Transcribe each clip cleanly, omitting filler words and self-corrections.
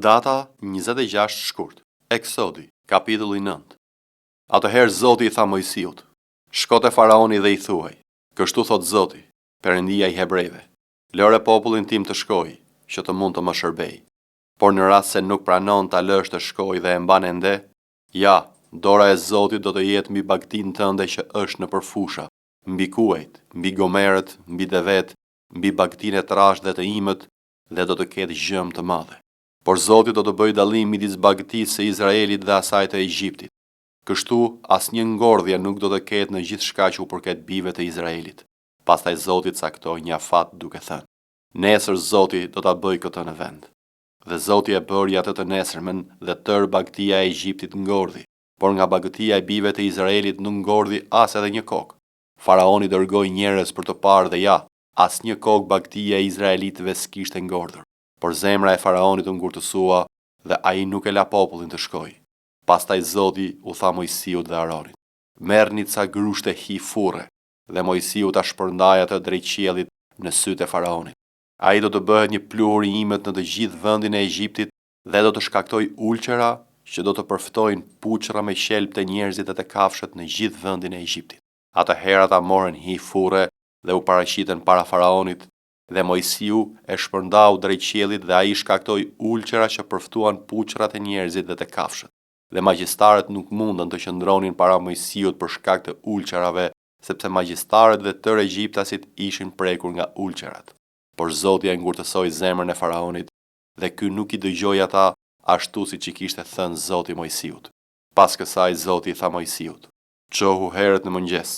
Data 26 shkurt. Eksodi, kapitulli 9. Atëherë Zoti i tha Mojsiut: Shko te faraoni dhe i thuaj: Kështu thot Zoti, Perëndia i hebrejve: Lëre popullin tim të shkojë, që të mund të më shërbej. Por në rast se nuk pranon ta lësh të shkojë dhe e mban ende, ja, dora e Zotit do të jetë mbi bagtinë tënde që është në përfusha, mbi kuajt, mbi gomerët, mbi devet, mbi bagtinë e trashë dhe të imët, dhe do të ketë gjëm të madhe. Por Zoti do të bëjë dallim midis bagtisë së Izraelit dhe asaj të Egjiptit. Kështu asnjë ngordhje nuk do të ketë në gjithçka që u përket bijve të Izraelit. Pastaj Zoti caktoi një afat duke thënë: Nesër Zoti do ta bëjë këtë në vend. Dhe Zoti e bëri atë të nesërmen dhe tërë bagtia e Egjiptit ngordhi, por nga bagtia e bijve të Izraelit nuk ngordhi as edhe një kokë. Faraoni dërgoi njerëz për të parë dhe ja, asnjë kokë bagtia e Izraelitëve s'kishte ngordhur. Por zemra e faraonit u ngurtësua dhe ai nuk e la popullin të shkojë. Pastaj Zoti u tha Mojsiut dhe Aronit: Merrni ca grushte hi furre, dhe Mojsiu ta shpërndai atë drejt qiellit në sytë e faraonit. Ai do të bëhet një pluhur i imët në të gjithë vendin e Egjiptit dhe do të shkaktojë ulqera që do të përftojnë puçra me qelp të njerëzit dhe të kafshët në gjithë vendin e Egjiptit. Atëherë ata morën hi furre dhe u paraqiten para faraonit. Dhe Mojsiu e shpërndau drejt qiellit dhe ai shkaktoi ulqera që përftuan puçrat e njerëzit dhe të kafshët. Dhe magjistarët nuk mundën të qëndronin para Mojsiut për shkak të ulqerave, sepse magjistarët dhe tërë egjiptasit ishin prekur nga ulqerat. Por Zoti e ngurtësoi zemrën e faraonit dhe ky nuk i dëgjoi ata ashtu siç i kishte thënë Zoti Mojsiut. Pas kësaj Zoti i tha Mojsiut: Çohu herët në mëngjes,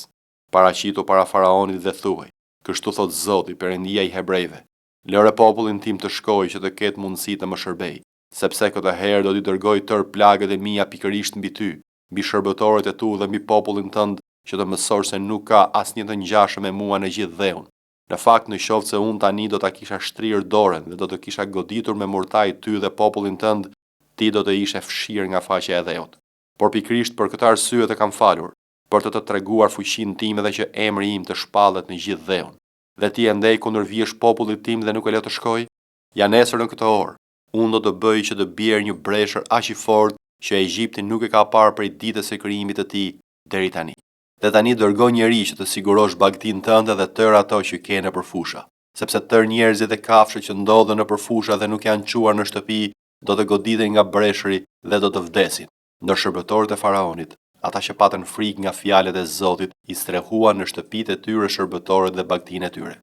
paraqitu para faraonit dhe thuaj: Kështu thot Zoti, Perëndia i hebrejve: Lëre popullin tim të shkojë që të ketë mundësi të më shërbej, sepse këtë herë do t'i dërgoj tërë plagët e mia pikërisht mbi ty, mbi shërbëtorët e tu dhe mbi popullin tënd, që të mësosh se nuk ka asnjë të ngjashëm me mua në gjithë dheun. Në fakt, në qoftë se unë tani do ta kisha shtrirë dorën dhe do të kisha goditur me murtaj ty dhe popullin tënd, ti do të ishe fshirë nga faqja e dheut. Por pikërisht për këtë arsye të kam falur, për të treguar fuqinë time dhe që emri im të shpallet në gjithë dheun. Dhe ti andej kundër vjesh popullit tim dhe nuk e lë të shkojë? Ja nesër në këtë orë, unë do të bëj që të bjerë një breshër aq i fortë që Egjipti nuk e ka parë prej ditës së krijimit të tij deri tani. Dhe tani dërgo njëri që të sigurosh bagtinë tënde dhe tërë ato që ke në përfusha, sepse tërë njerëzit e kafshët që ndodhen në përfusha dhe nuk janë çuar në shtëpi, do të goditen nga breshëri dhe do të vdesin. Ndër shërbëtorët e faraonit, ata që patën frikë nga fjalët e Zotit, i strehuan në shtëpitë e tyre shërbëtorët dhe bagtinë e tyre.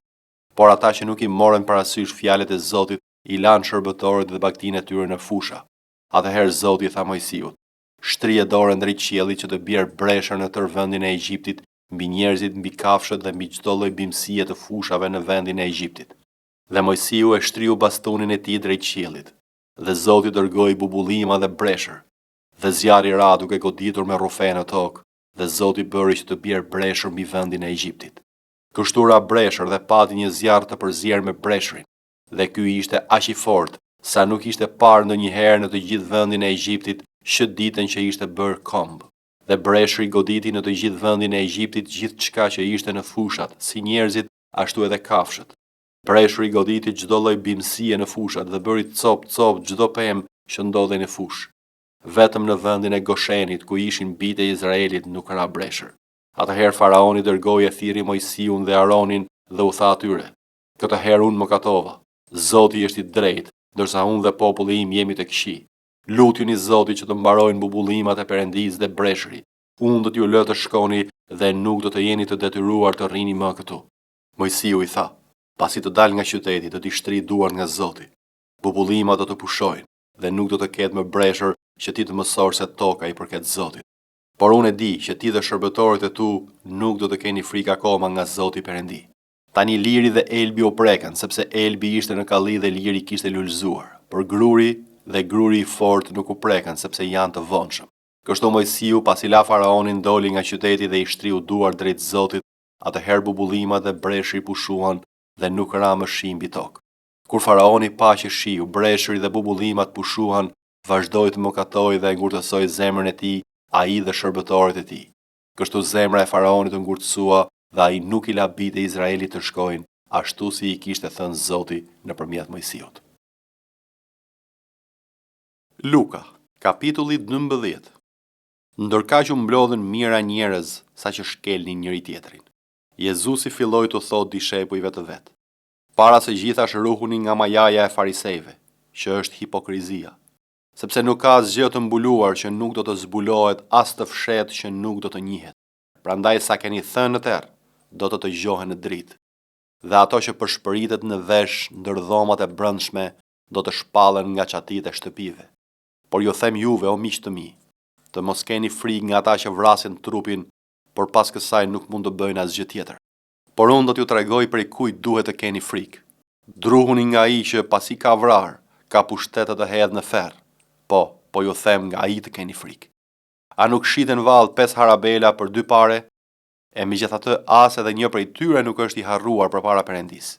Por ata që nuk i morën parasysh fjalët e Zotit, i lanë shërbëtorët dhe bagtinë e tyre në fusha. Atëherë Zoti tha Mojsiut: Shtrije dorën drejt qiellit që të bjerë breshër në tërë vendin e Egjiptit, mbi njerëzit, mbi kafshët dhe mbi çdo lloj bimësie të fushave në vendin e Egjiptit. Dhe Mojsiu e shtriu bastonin e tij drejt qiellit. Dhe Zoti dërgoi bubullima dhe breshër. Dhe zjarri ra duke goditur me rrufe në tokë, dhe Zoti bëri që të bjerë breshër mbi vendin e Egjiptit. Kështu ra breshër dhe pati një zjarr të përzier me breshrin, dhe ky ishte aq i fortë sa nuk ishte parë ndonjëherë në të gjithë vendin e Egjiptit që ditën që ishte bërë komb. Dhe breshri goditi në të gjithë vendin e Egjiptit gjithçka që ishte në fushat, si njerëzit, ashtu edhe kafshët. Breshri goditi çdo lloj bimësie në fushat dhe bëri cop çdo pemë që ndodhej në fushë. Vetëm në vendin e Goshenit, ku ishin bijtë e Izraelit, nuk ra breshër. Atëherë faraoni dërgoi e thirri Mojsiun dhe Aronin dhe u tha atyre: Këtë herë unë më katova. Zoti është i drejtë, ndërsa unë dhe populli im jemi të këqij. Lutjeni Zotin që të mbarojnë bubullimat e Perëndisë dhe breshëri. Unë do t'ju lë të shkoni dhe nuk do të jeni të detyruar të rrini më këtu. Mojsiu i tha: Pasi të dal nga qyteti, do t'i shtri duart nga Zoti. Bubullimat do të pushojnë dhe nuk do të ketë më breshër që ti të mësosh se toka i përket Zotit. Por unë e di që ti dhe shërbëtorët e tu nuk do të keni frikë akoma nga Zoti Perëndi. Tani liri dhe elbi u prekën, sepse elbi ishte në kalli dhe liri kishte lulëzuar. Por gruri dhe gruri i fortë nuk u prekën, sepse janë të vonshëm. Kështu Mojsiu, pasi la faraonin, doli nga qyteti dhe i shtriu duart drejt Zotit. Atëherë bubullimat dhe breshri pushuan dhe nuk ra më shi mbi tokë. Kur faraoni pa që shiu, breshri dhe bubullimat pushuan, vazhdoi të mëkatojë dhe ngurtësoi zemrën e tij, ai dhe shërbëtorët e tij. Kështu zemra e faraonit u ngurtësua dhe ai nuk i la bijtë e Izraelit të shkojnë, ashtu si i kishte thënë Zoti nëpërmjet Mojsiut. Luka, kapitulli 12. Ndërka që mblodhen mira njerëz sa që shkelnin njëri tjetrin, Jezusi filloi të thotë dishepujve të vet: para se gjithash ruhuni nga majaja e farisejve, që është hipokrizia, sepse nuk ka asgjë të mbuluar që nuk do të zbulohet, as të fshetë që nuk do të njihet. Prandaj sa keni thënë në terr, do të dëgjohen në dritë, dhe ato që përshpëritet në vesh ndër dhomat e brendshme do të shpallen nga çatit e shtëpive. Por ju them juve, o miq të mi, të mos keni frikë nga ata që vrasin trupin, por pas kësaj nuk mund të bëjnë asgjë tjetër. Por unë do t'ju tregoj prej kujt duhet të keni frikë. Druhuni nga ai që pasi ka vrarë, ka pushtetet të hedhë në ferr. Po ju them nga ai të keni frikë. A nuk shiten vallë 5 harabela për 2 pare? E megjithatë as edhe një prej tyre nuk është i harruar përpara Perëndisë.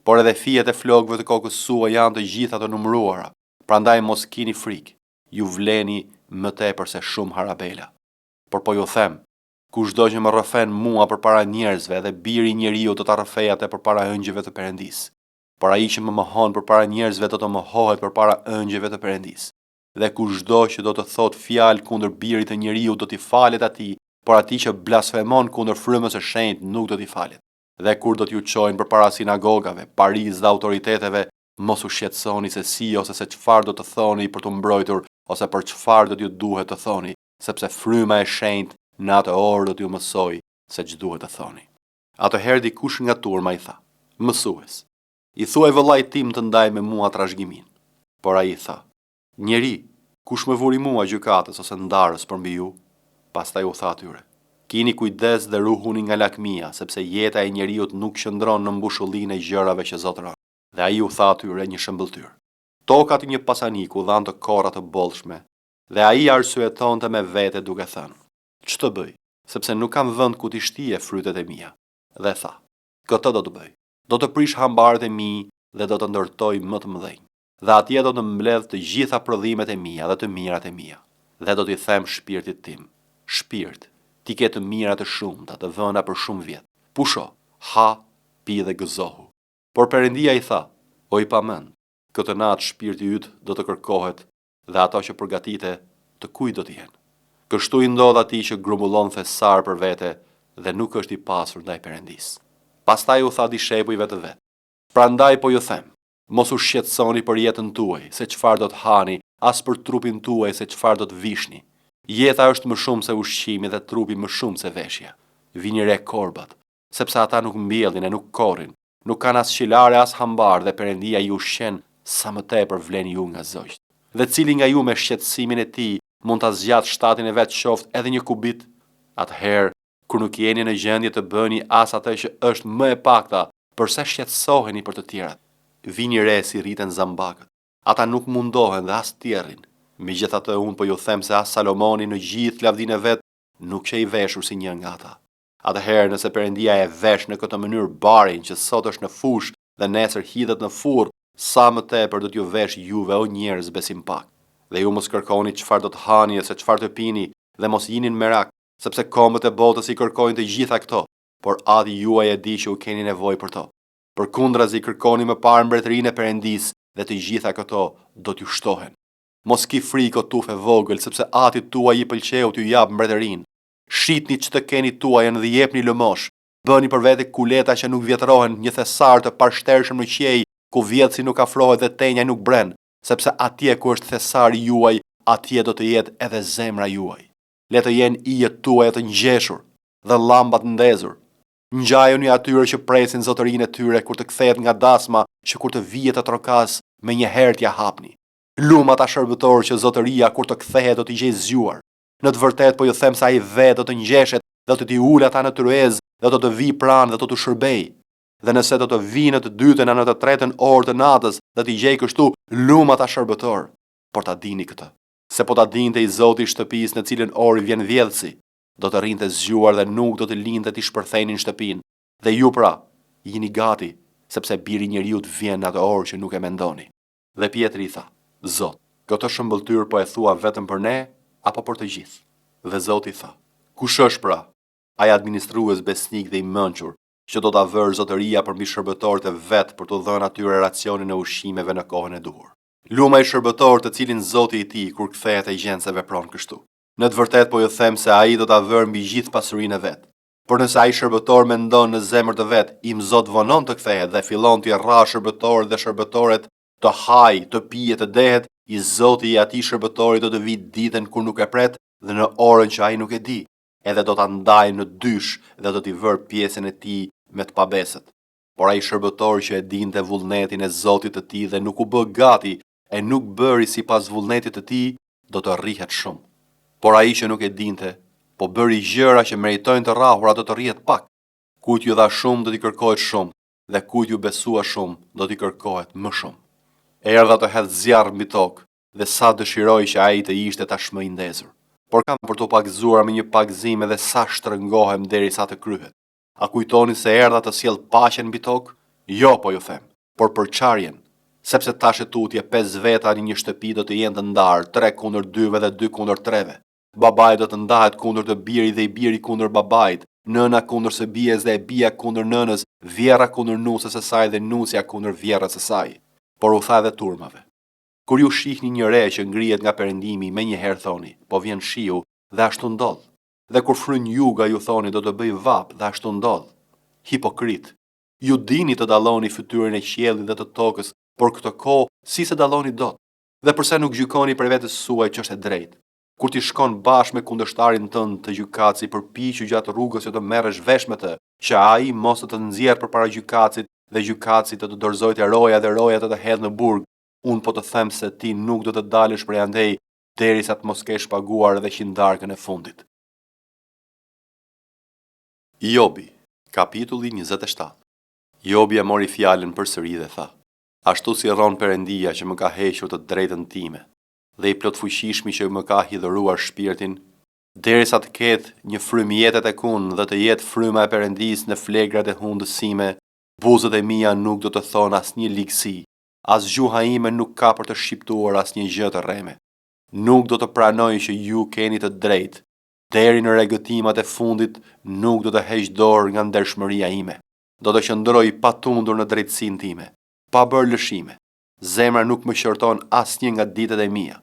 Por edhe fijet e flokëve të kokës suaj janë të gjitha të numëruara. Prandaj mos kini frikë, ju vleni më tepër se shumë harabela. Por po ju them, kushdo që më rrëfen mua përpara njerëzve, dhe biri i njeriu do ta rrëfejë atë përpara ëngjëve të Perëndisë. Por ai që më mohon përpara njerëzve do të mohohet përpara ëngjëve të Perëndisë. Dhe kushdo që do të thotë fjalë kundër birit të njeriu do t'i falet atij, por atij që blasfemon kundër frymës së shenjtë nuk do t'i falet. Dhe kur do t'ju çojnë përpara sinagogave, parizë dhe autoriteteve, mos u shqetësoni se si ose se çfarë do të thoni për të mbrojtur, ose për çfarë do t'ju duhet të thoni, sepse fryma e shenjtë në atë orë do t'ju mësoj se ç'duhet të thoni. Atëherë dikush nga turma i tha: Mësues, i thuaj vëllait tim të ndaj me mua trashëgimin. Por ai i tha: Njeri, kush më vuri mua gjykatës ose ndarës përmbi ju? Pastaj u tha atyre: Kini kujdes dhe ruhuni nga lakmia, sepse jeta e njeriut nuk qëndron në mbushullin e gjërave që zotëron. Dhe ai u tha atyre një shëmbëltyr: Tokat një pasaniku dhan të korra të bollshme, dhe ai arsyetonte me vete duke thënë: Ç'të bëj, sepse nuk kam vend ku t'i shtije frytet e mia. Dhe tha: Këtë do të bëj, do të prish hambarët e mi dhe do të ndërtoj më të mëdhenj. Dhe atje do të mbledh të gjitha prodhimet e mia dhe të mirat e mia. Dhe do t'i them shpirtit tim: Shpirt, ti ke të mira të shumta, të vëna për shumë vjet. Pusho, ha, pi dhe gëzohu. Por Perëndia i tha: O i pamend, këtë natë shpirti yt do të kërkohet, dhe ato që përgatite, të kujt do të jenë? Kështu i ndodh atij që grumbullon thesar për vete dhe nuk është i pasur ndaj Perëndisë. Pastaj u tha dishepujve të vet: Prandaj po ju them, mos u shqetësoni për jetën tuaj, se çfarë do të hani, as për trupin tuaj, se çfarë do të vishni. Jeta është më shumë se ushqimi dhe trupi më shumë se veshja. Vini re korbat, sepse ata nuk mbjellin e nuk korrin, nuk kanë as qilare as hambar, dhe Perëndia ju ushqen sa më tepër vlen ju nga zogjt. Dhe cili nga ju me shqetësimin e tij mund ta zgjat shtatin e vet qoftë edhe një kubit? Atëherë, kur nuk jeni në gjendje të bëni as atë që është më e pakta, përse shqetësoheni për të tjerat? Vini re si rriten zambakët. Ata nuk mundohen dhe as tjerrin. Megjithatë unë po ju them se as Salomoni në gjithë lavdinë e vet nuk që i veshur si një nga ata. Atëherë nëse Perëndia e vesh në këtë mënyrë barin që sot është në fush dhe nesër hidhet në furr, sa më tepër do t'ju vesh juve, o njerëz besim pak. Dhe ju mos kërkoni çfarë do të hani ose çfarë të pini, dhe mos jini në merak, sepse kombët e botës i kërkojnë të gjitha këto, por Ati juaj e di që u keni nevojë për to. Përkundrazi kërkoni më parë mbretërinë e Perëndisë dhe të gjitha këto do t'ju shtohen. Mos ki frikë o tufe vogël, sepse Ati tuaj i pëlqeu t'ju jap mbretërinë. Shitni ç'të keni tuajën dhe jepni lëmosh. Bëni për vete kuleta që nuk vjetërohen, një thesar të pashtershëm në qej, ku vjetësi nuk afrohet dhe tenja nuk bren, sepse atje ku është thesari juaj, atje do të jetë edhe zemra juaj. Le të jenë ijet tuaja të ngjeshur dhe llambat ndezur. Ngjajuni atyre që presin zotërinë e tyre kur të kthehet nga dasma, që kur të vihet të trokas, me një herë t'ja hapni. Lum ata shërbëtorë që zotëria kur të kthehet do t'i gjej zgjuar. Në të vërtetë po ju them se ai vetë do të ngjeshet dhe do t'i ulë ata në tryez dhe do të vi pranë dhe do t'u shërbej. Dhe nëse do të vi në të dytën a në të tretën orë të natës dhe t'i gjej kështu, lum ata shërbëtorë. Por ta dini këtë, se po ta dinte i Zoti i shtëpisë në cilën orë vjen vjedhsi, do të rrinte zgjuar dhe nuk do të linte t'i shpërthenin shtëpinë. Dhe ju pra, jini gati, sepse biri i njeriut vjen në atë orë që nuk e mendoni. Dhe Pietri i tha: Zot, këtë shëmbëltyr po e thua vetëm për ne apo për të gjithë? Dhe Zoti tha: Kush është pra ai administrues besnik dhe i mençur që do ta vërë zotëria përmbi shërbëtorët e vet për t'u dhënë atyre racionin e ushqimeve në kohën e duhur? Luma i shërbëtor të cilin Zoti i tij kur kthehet e gjen se vepron kështu. Në të vërtetë po ju them se ai do ta vërë mbi gjithë pasurinë e vet. Por nëse ai shërbëtor mendon në zemër të vet, im Zot vonon të kthehet dhe fillon t'i rrah shërbëtorët dhe shërbëtoret të haj, të pije, të dehet, i Zoti i atij shërbëtori do të vijë ditën kur nuk e pret dhe në orën që ai nuk e di, edhe do ta ndajë në dysh dhe do t'i vërë pjesën e tij me të pabesët. Por ai shërbëtor që e dinte vullnetin e Zotit të tij dhe nuk u bë gati e nuk bëri sipas vullnetit të tij, do të rrihet shumë. Por ai që nuk e dinte, po bëri gjëra që meritojnë të rrahura, do të rrihet pak. Kujt ju dha shumë do t'i kërkohet shumë, dhe kujt ju besua shumë do t'i kërkohet më shumë. Erdha të hedh zjarr mbi tokë, dhe sa dëshiroj që ai të ishte tashmë i ndezur. Por kam për të pagzuar me një pagzim edhe sa shtrëngohem derisa të kryhet. A kujtoni se erdha të sjell paqen mbi tokë? Jo, po ju them, por për çarjen, sepse tash e tutje 5 veta në një shtëpi do të jenë të ndarë, 3 kundër 2-ve dhe 2 kundër 3-ve. Babai do të ndahet kundër të biri dhe i biri kundër babait, nëna kundër së bijes dhe e bija kundër nënës, vjerra kundër nusës së saj dhe nusja kundër vjerrës së saj. Por u tha edhe turmave: kur ju shihni një re që ngrihet nga perëndimi, menjëherë thoni, po vjen shiu, dhe ashtu ndodh. Dhe kur fryn juga, ju thoni, do të bëj vap, dhe ashtu ndodh. Hipokrit, ju dini të dalloni fytyrën e qiellit dhe të tokës, por këtë kohë si se dalloni dot. Dhe pse nuk gjykoni për vetes suaj që është e drejtë? Kur ti shkon bashkë me kundërshtarin tënd të gjykatësit, përpiqu gjatë rrugës që të merresh vesh me të, që ai mos të nxjerrë përpara gjykatësit dhe gjykatësit të të dorëzojë të roja dhe roja të hedhë në burg. Unë po të them se ti nuk do të dalësh prej andej derisa të mos kesh paguar edhe qindarkën e fundit. Jobi, kapitulli 27. Jobi e mori fjalën përsëri dhe tha: ashtu si rron Perëndia që më ka hequr të drejtën time, dhe i plot fuqishmi që më ka hidhuruar shpirtin, derisa të ketë një frymë jetet e kun dhe të jetë fryma e Perëndisë në flegrat e hundës sime, buzët e mia nuk do të thonë asnjë ligësi, as gjuha ime nuk ka për të shqiptuar asnjë gjë të rreme. Nuk do të pranoj që ju keni të drejtë, deri në regëtimat e fundit nuk do të heq dorë nga ndershmëria ime. Do të qëndroj patundur në drejtësinë time, pa bërë lëshime. Zemra nuk më qorton asnjë nga ditët e mia.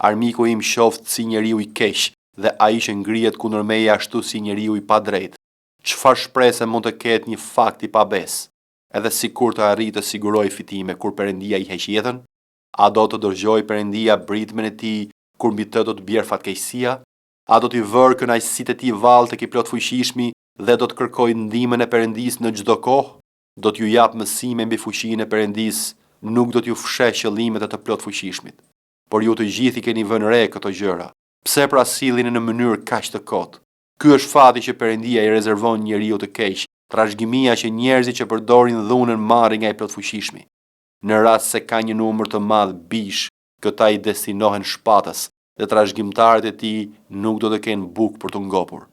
Armiku im qoftë si njeriu i keq, dhe ai që ngrihet kundër meje ashtu si njeriu i padrejtë. Çfarë shpresë mund të ketë një fakt i pabes? Edhe sikur të arrijë të sigurojë fitime kur Perëndia i heq jetën, a do të dërgjojë Perëndia britmen e tij kur mbi të do të bjerë fatkeqësia? A do t'i vërë kënaqësitë e tij vallë tek i plot fuqishmi dhe do të kërkojë ndihmën e Perëndisë në çdo kohë? Do t'ju jap mësime mbi fuqinë e Perëndisë, nuk do t'ju fsheh qëllimet e të plot fuqishmit. Por ju të gjithë i keni vënë re këto gjëra. Pse pra sillini në mënyrë kaq të kotë? Ky është fati që Perëndia i rezervon njeriu të keq, trashëgimia që njerëzit që përdorin dhunën marrin nga i plot fuqishmi. Në rast se ka një numër të madh bish, këta i destinohen shpatës, dhe trashëgimtarët e tij nuk do të kenë bukë për të ngopur.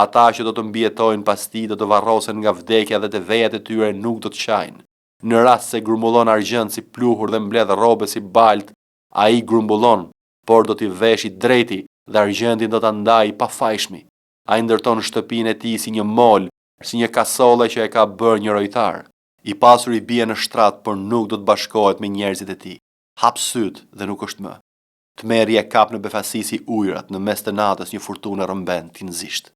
Ata që do të mbjetojnë pas tij do të varrosen nga vdekja dhe të vejat e tyre nuk do të qajnë. Në rast se grumbullon argjend si pluhur dhe mbledh rrobe si balt, ai grumbullon, por do t'i veshi drejti dhe argjendin do ta ndajë pa fajshmi. Ai ndërton shtëpinë e tij si një mol, si një kasolle që e ka bërë një rojtar. I pasur i bie në shtrat, por nuk do të bashkohet me njerëzit e tij. Hap syt dhe nuk është më. Tmerri e kap në befasi si ujërat, në mes të natës një furtunë rrëmben tinzisht.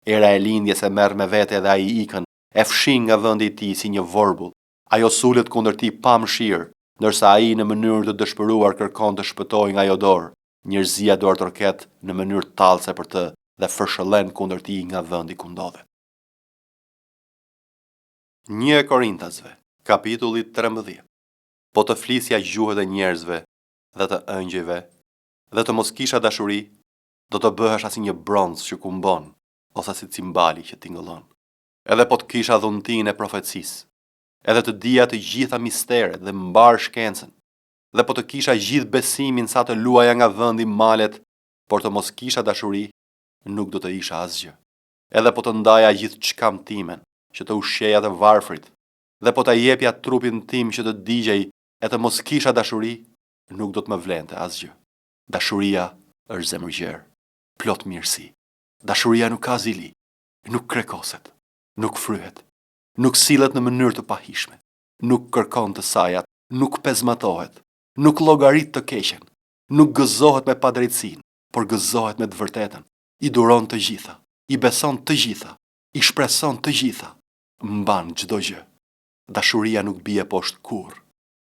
Era e lindjes e merr me vete dhe ai ikën, e fshin nga vendi i tij si një vorbull. Ajo sulet kundër tij pa mëshirë, ndërsa ai në mënyrë të dëshpëruar kërkon të shpëtojë nga ajo dorë. Njerëzia do të rket në mënyrë tallëse për të dhe fërshëllen kundër tij nga vendi ku ndodhet. 1 Korintasve, kapitulli 13. Po të flisja gjuhët e njerëzve dhe të ëngjëve, dhe të mos kisha dashuri, do të bëhesh asi një bronz që kumbon, ose si cimbali që tingëllon. Edhe po të kisha dhuntinë e profecisë, edhe të dija të gjitha misteret dhe mbar shkencën, dhe po të kisha gjithë besimin sa të luaja nga vendi malet, por të mos kisha dashuri, nuk do të isha asgjë. Edhe po të ndaja gjithë çkam timen, që të ushqeja të varfrit, dhe po të jepja trupin tim që të digjej, e të mos kisha dashuri, nuk do të më vlente asgjë. Dashuria është zemërgjer, plot mirësi. Dashuria nuk ka zili, nuk krekoset, nuk fryhet, nuk sillet në mënyrë të pahishme, nuk kërkon të sajat, nuk pezmatohet, nuk llogarit të keqen, nuk gëzohet me padrejtësinë, por gëzohet me të vërtetën, i duron të gjitha, i beson të gjitha, i shpreson të gjitha, mban çdo gjë. Dashuria nuk bie poshtë kurrë,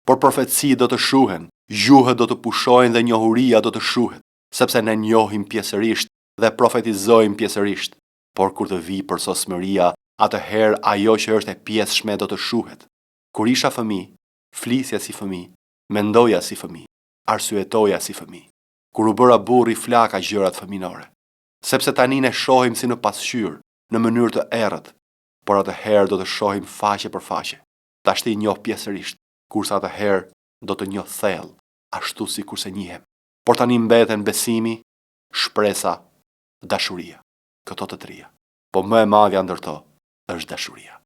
por profeci do të shuhen, gjuhët do të pushojnë dhe njohuria do të shuhet, sepse ne njohim pjesërisht dhe profetizojmë pjesërisht, por kur të vi përsosmëria, atëherë ajo që është e pjesshme do të shuhet. Kur isha fëmijë, flisja si fëmijë, mendoja si fëmijë, arsyetoja si fëmijë. Kur u bëra burri flaka gjërat fëminore, sepse tani ne shohim si në pasqyrë, në mënyrë të errët, por atëherë do të shohim faqe për faqe. Tashti njoh pjesërisht, kurse atëherë do të njoh thellë, ashtu si kurse njihem. Por tani mbeten besimi, shpresa, dashuria. Këto të trija. Po më e madhja ndër to është dashuria.